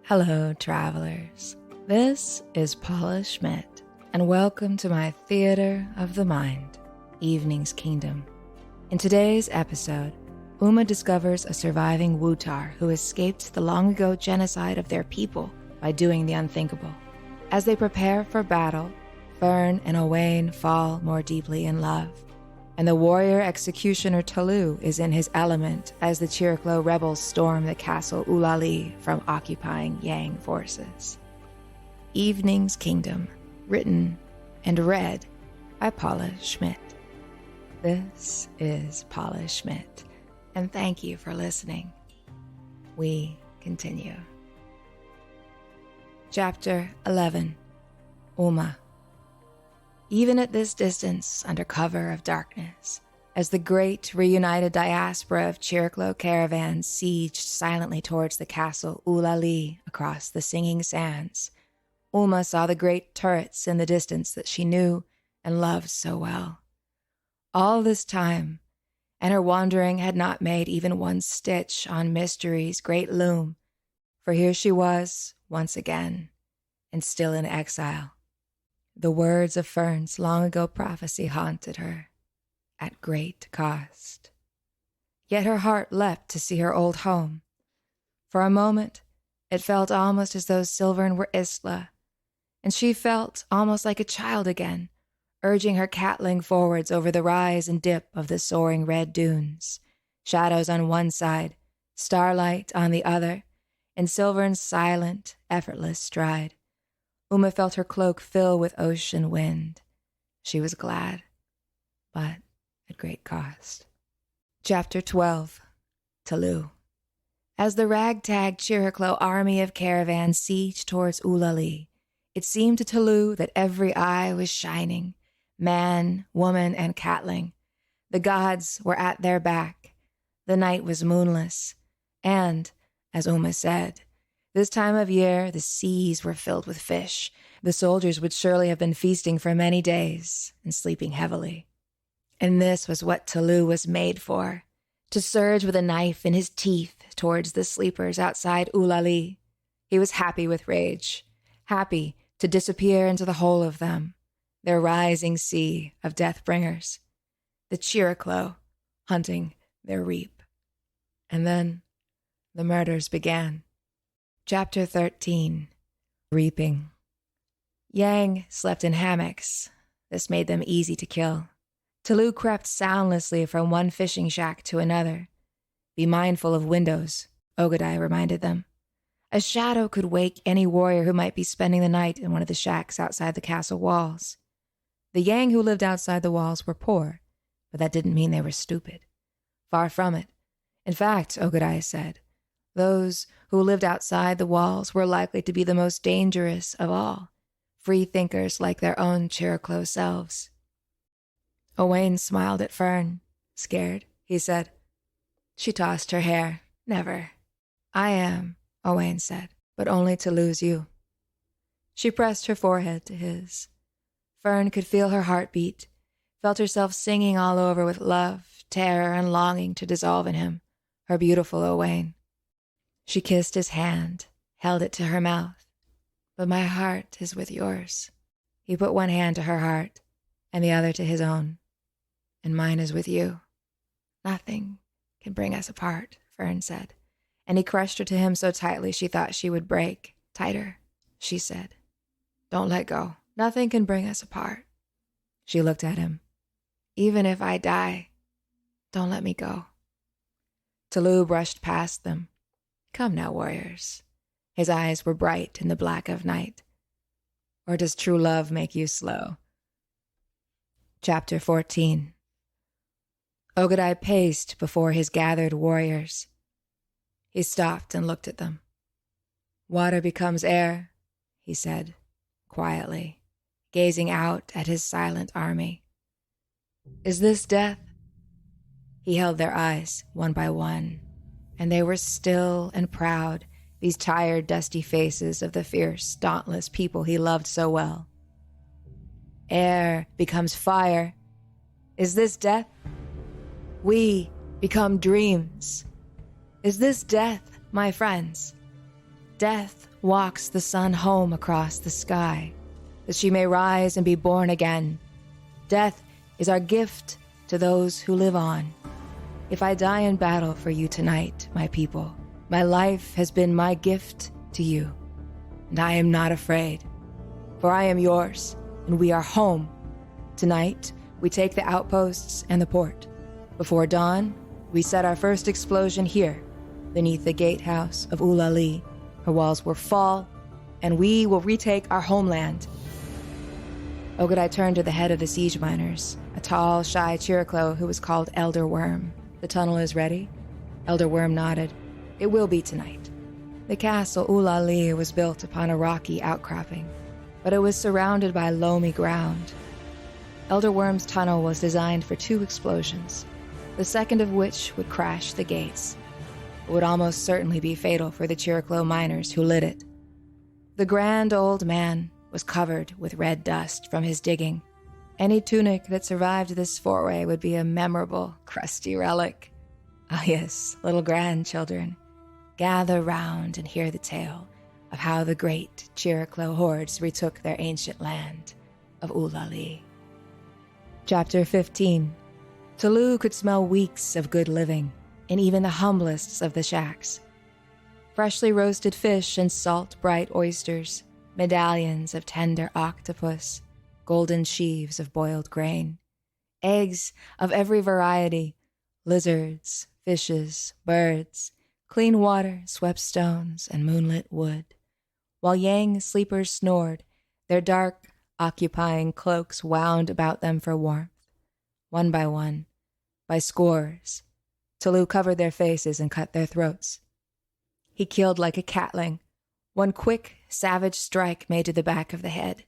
Hello, travelers. This is Paula Schmidt, and welcome to my Theater of the Mind, Evening's Kingdom. In today's episode, Ouma discovers a surviving Wutar who escaped the long-ago genocide of their people by doing the unthinkable. As they prepare for battle, Fern and Owain fall more deeply in love, and the warrior executioner Talu is in his element as the Chiriklo rebels storm the castle Ullalea from occupying Yang forces. Evening's Kingdom, written and read by Paula Schmidt. This is Paula Schmidt, and thank you for listening. We continue. Chapter 11, Ouma. Even at this distance, under cover of darkness, as the great reunited diaspora of Chiriklo caravans sieged silently towards the castle Ullalea across the singing sands, Ouma saw the great turrets in the distance that she knew and loved so well. All this time, and her wandering had not made even one stitch on Mystery's great loom, for here she was once again, and still in exile. The words of Fern's long-ago prophecy haunted her, at great cost. Yet her heart leapt to see her old home. For a moment, it felt almost as though Silvern were Isla, and she felt almost like a child again, urging her catling forwards over the rise and dip of the soaring red dunes, shadows on one side, starlight on the other, and Silvern's silent, effortless stride. Ouma felt her cloak fill with ocean wind. She was glad, but at great cost. Chapter 12, Talu. As the ragtag Chiriklo army of caravans sieged towards Ullalea, it seemed to Talu that every eye was shining, man, woman, and catling. The gods were at their back. The night was moonless, and, as Ouma said, this time of year, the seas were filled with fish. The soldiers would surely have been feasting for many days and sleeping heavily. And this was what Talu was made for, to surge with a knife in his teeth towards the sleepers outside Ullalea. He was happy with rage, happy to disappear into the whole of them, their rising sea of death-bringers, the Chiriklo hunting their reap. And then the murders began. Chapter 13, Reaping. Yang slept in hammocks. This made them easy to kill. Talu crept soundlessly from one fishing shack to another. Be mindful of windows, Ogadai reminded them. A shadow could wake any warrior who might be spending the night in one of the shacks outside the castle walls. The Yang who lived outside the walls were poor, but that didn't mean they were stupid. Far from it. In fact, Ogadai said, those who lived outside the walls were likely to be the most dangerous of all, free thinkers like their own Chiriklo selves. Owain smiled at Fern. Scared, he said. She tossed her hair. Never. I am, Owain said, but only to lose you. She pressed her forehead to his. Fern could feel her heartbeat, felt herself singing all over with love, terror, and longing to dissolve in him, her beautiful Owain. She kissed his hand, held it to her mouth. But my heart is with yours. He put one hand to her heart, and the other to his own. And mine is with you. Nothing can bring us apart, Fern said. And he crushed her to him so tightly she thought she would break. Tighter, she said. Don't let go. Nothing can bring us apart. She looked at him. Even if I die, don't let me go. Talu brushed past them. Come now, warriors. His eyes were bright in the black of night. Or does true love make you slow? Chapter 14. Ogadai paced before his gathered warriors. He stopped and looked at them. Water becomes air, he said, quietly, gazing out at his silent army. Is this death? He held their eyes one by one, and they were still and proud, these tired, dusty faces of the fierce, dauntless people he loved so well. Air becomes fire. Is this death? We become dreams. Is this death, my friends? Death walks the sun home across the sky, that she may rise and be born again. Death is our gift to those who live on. If I die in battle for you tonight, my people, my life has been my gift to you, and I am not afraid, for I am yours, and we are home. Tonight, we take the outposts and the port. Before dawn, we set our first explosion here, beneath the gatehouse of Ullalea. Her walls will fall, and we will retake our homeland. Ogadai turned to the head of the siege miners, a tall, shy Chiriklo who was called Elder Worm. The tunnel is ready? Elder Worm nodded. It will be tonight. The castle Ullalea was built upon a rocky outcropping, but it was surrounded by loamy ground. Elder Worm's tunnel was designed for 2 explosions, the second of which would crash the gates. It would almost certainly be fatal for the Chiriklo miners who lit it. The grand old man was covered with red dust from his digging. Any tunic that survived this foray would be a memorable, crusty relic. Ah yes, little grandchildren, gather round and hear the tale of how the great Chiriklo hordes retook their ancient land of Ullalea. Chapter 15. Talu could smell weeks of good living in even the humblest of the shacks. Freshly roasted fish and salt bright oysters, medallions of tender octopus, golden sheaves of boiled grain, eggs of every variety, lizards, fishes, birds, clean water, swept stones, and moonlit wood. While Yang sleepers snored, their dark, occupying cloaks wound about them for warmth. One by one, by scores, Talu covered their faces and cut their throats. He killed like a catling, one quick, savage strike made to the back of the head.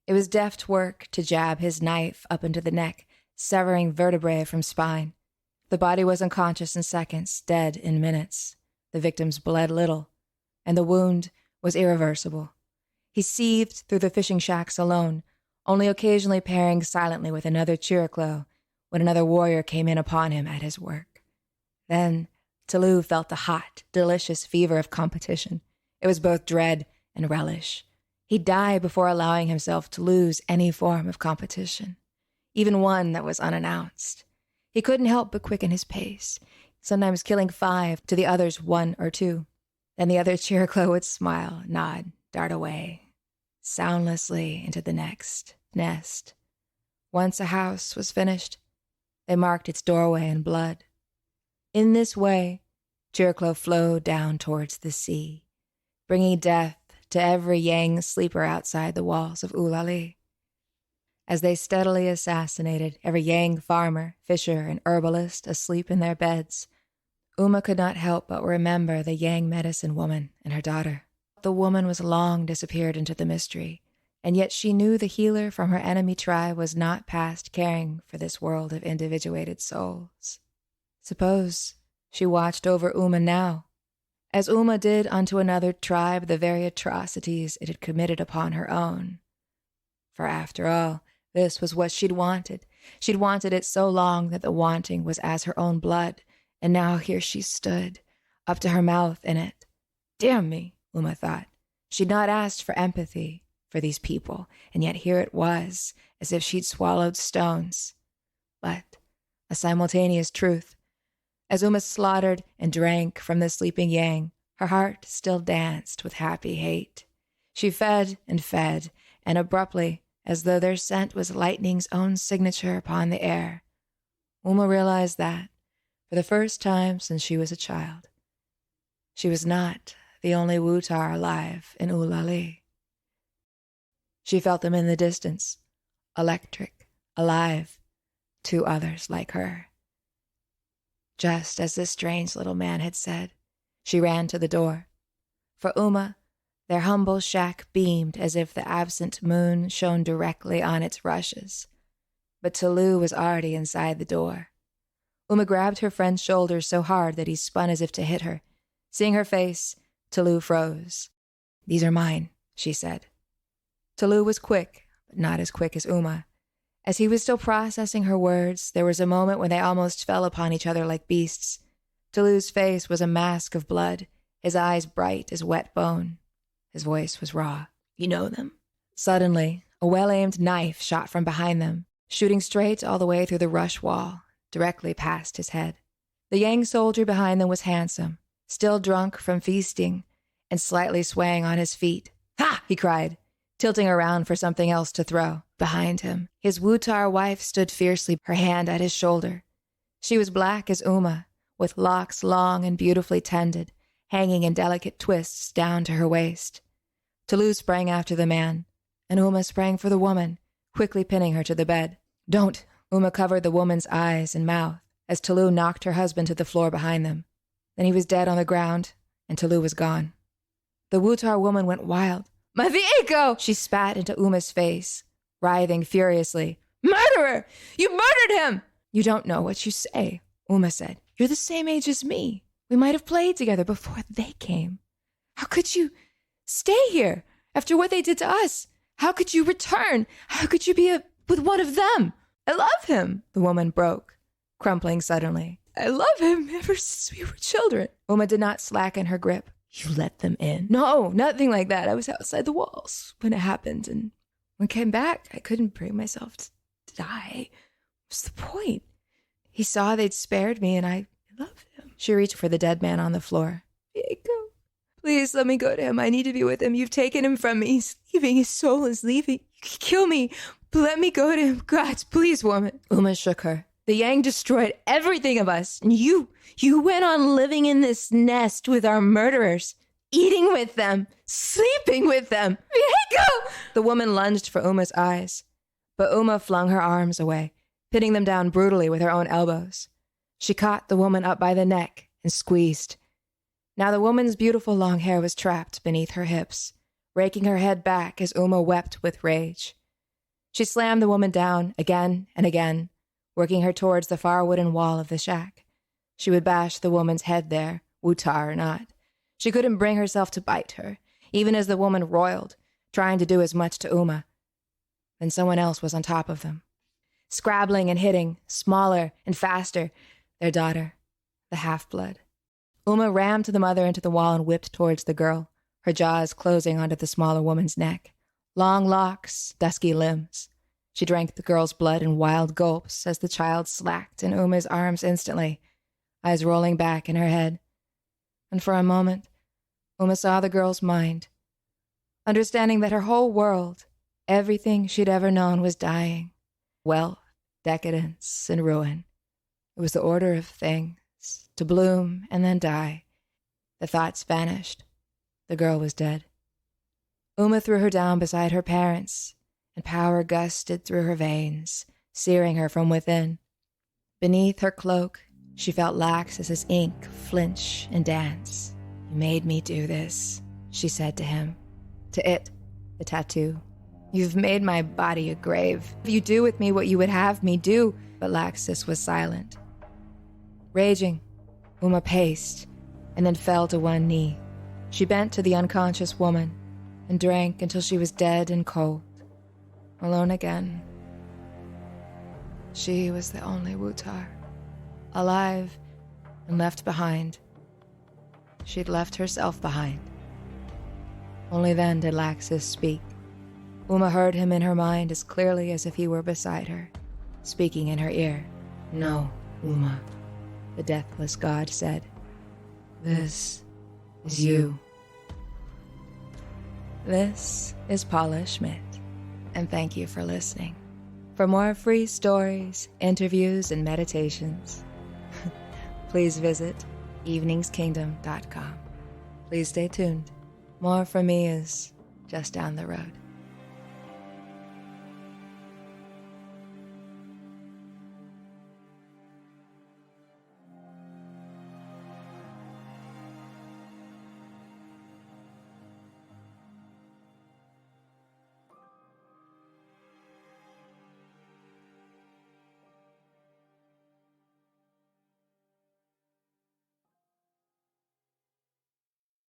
It was deft work to jab his knife up into the neck, severing vertebrae from spine. The body was unconscious in seconds, dead in minutes. The victims bled little, and the wound was irreversible. He seethed through the fishing shacks alone, only occasionally pairing silently with another Chiriklo when another warrior came in upon him at his work. Then Talu felt the hot, delicious fever of competition. It was both dread and relish. He'd die before allowing himself to lose any form of competition, even one that was unannounced. He couldn't help but quicken his pace, sometimes killing 5 to the other's 1 or 2. Then the other Chiriklo would smile, nod, dart away, soundlessly into the next nest. Once a house was finished, they marked its doorway in blood. In this way, Chiriklo flowed down towards the sea, bringing death to every Yang sleeper outside the walls of Ullalea. As they steadily assassinated every Yang farmer, fisher, and herbalist asleep in their beds, Ouma could not help but remember the Yang medicine woman and her daughter. The woman was long disappeared into the mystery, and yet she knew the healer from her enemy tribe was not past caring for this world of individuated souls. Suppose she watched over Ouma now, as Ouma did unto another tribe the very atrocities it had committed upon her own. For after all, this was what she'd wanted. She'd wanted it so long that the wanting was as her own blood, and now here she stood, up to her mouth in it. Damn me, Ouma thought. She'd not asked for empathy for these people, and yet here it was, as if she'd swallowed stones. But a simultaneous truth. As Ouma slaughtered and drank from the sleeping Yang, her heart still danced with happy hate. She fed, and abruptly, as though their scent was lightning's own signature upon the air, Ouma realized that, for the first time since she was a child, she was not the only Wutar alive in Ullalea. She felt them in the distance, electric, alive, 2 others like her. Just as this strange little man had said, she ran to the door. For Ouma, their humble shack beamed as if the absent moon shone directly on its rushes. But Talu was already inside the door. Ouma grabbed her friend's shoulders so hard that he spun as if to hit her. Seeing her face, Talu froze. "These are mine," she said. Talu was quick, but not as quick as Ouma. As he was still processing her words, there was a moment when they almost fell upon each other like beasts. Talu's face was a mask of blood, his eyes bright as wet bone. His voice was raw. You know them? Suddenly, a well-aimed knife shot from behind them, shooting straight all the way through the rush wall, directly past his head. The Yang soldier behind them was handsome, still drunk from feasting, and slightly swaying on his feet. Ha! He cried, tilting around for something else to throw. Behind him, his Wutar wife stood fiercely, her hand at his shoulder. She was black as Ouma, with locks long and beautifully tended, hanging in delicate twists down to her waist. Talu sprang after the man, and Ouma sprang for the woman, quickly pinning her to the bed. Don't! Ouma covered the woman's eyes and mouth as Talu knocked her husband to the floor behind them. Then he was dead on the ground, and Talu was gone. The Wutar woman went wild. My Vieko! She spat into Uma's face, writhing furiously. Murderer! You murdered him! You don't know what you say, Ouma said. You're the same age as me. We might have played together before they came. How could you stay here after what they did to us? How could you return? How could you be with one of them? I love him, the woman broke, crumpling suddenly. I love him ever since we were children. Ouma did not slacken her grip. You let them in? No, nothing like that. I was outside the walls when it happened, and when I came back, I couldn't bring myself to die. What's the point? He saw they'd spared me, and I love him. She reached for the dead man on the floor. Vieko, please let me go to him. I need to be with him. You've taken him from me. He's leaving. His soul is leaving. You can kill me, but let me go to him. God, please, woman. Ouma shook her. The Yang destroyed everything of us, and you went on living in this nest with our murderers, eating with them, sleeping with them. Vieko! The woman lunged for Uma's eyes, but Ouma flung her arms away, pinning them down brutally with her own elbows. She caught the woman up by the neck and squeezed. Now the woman's beautiful long hair was trapped beneath her hips, raking her head back as Ouma wept with rage. She slammed the woman down again and again, working her towards the far wooden wall of the shack. She would bash the woman's head there, Wutar or not. She couldn't bring herself to bite her, even as the woman roiled, trying to do as much to Ouma. Then someone else was on top of them, scrabbling and hitting, smaller and faster, their daughter, the half-blood. Ouma rammed the mother into the wall and whipped towards the girl, her jaws closing onto the smaller woman's neck. Long locks, dusky limbs. She drank the girl's blood in wild gulps as the child slacked in Uma's arms instantly, eyes rolling back in her head. And for a moment, Ouma saw the girl's mind, understanding that her whole world, everything she'd ever known, was dying. Wealth, decadence, and ruin. It was the order of things, to bloom and then die. The thoughts vanished. The girl was dead. Ouma threw her down beside her parents, and power gusted through her veins, searing her from within. Beneath her cloak, she felt lax as his ink flinch and dance. You made me do this, she said to him. To it, the tattoo. You've made my body a grave. You do with me what you would have me do. But Laxus was silent. Raging, Ouma paced, and then fell to one knee. She bent to the unconscious woman and drank until she was dead and cold. Alone again. She was the only Wutar, alive and left behind. She'd left herself behind. Only then did Laxus speak. Ouma heard him in her mind as clearly as if he were beside her, speaking in her ear. No, Ouma, the deathless god said. This is you. This is Paula Schmidt, and thank you for listening. For more free stories, interviews, and meditations, please visit eveningskingdom.com. Please stay tuned. More from me is just down the road.